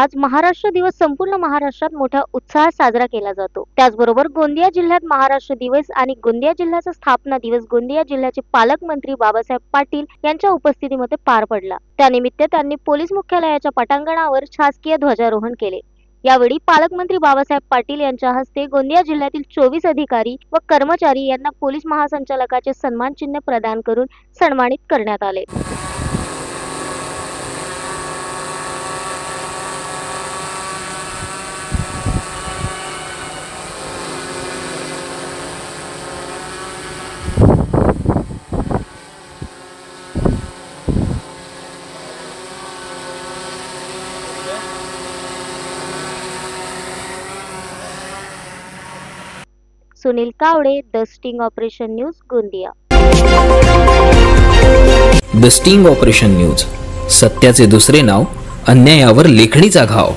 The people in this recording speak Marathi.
आज महाराष्ट्र दिवस संपूर्ण महाराष्ट्रात मोठ्या उत्साहात साजरा केला जातो। त्याचबरोबर गोंदिया जिल्ह्यात महाराष्ट्र दिवस आणि गोंदिया जिल्ह्याचा स्थापना दिवस गोंदिया जिल्ह्याचे पालकमंत्री बाबासाहेब पाटील यांच्या उपस्थितीमध्ये पार पडला। त्यानिमित्त त्यांनी पोलीस मुख्यालयाच्या पटांगणावर शासकीय ध्वजारोहण केले। यावेळी पालकमंत्री बाबासाहेब पाटील यांच्या हस्ते गोंदिया जिल्ह्यातील 24 अधिकारी व कर्मचारी यांना पोलीस महासंचालकाचे सन्मान चिन्ह प्रदान करून सन्मानित करण्यात आले। Sunil Kawade, the sting operation news, Gondia. The sting operation news, सत्याचे दुसरे नाव, अन्यायावर लेखणीचा घाव।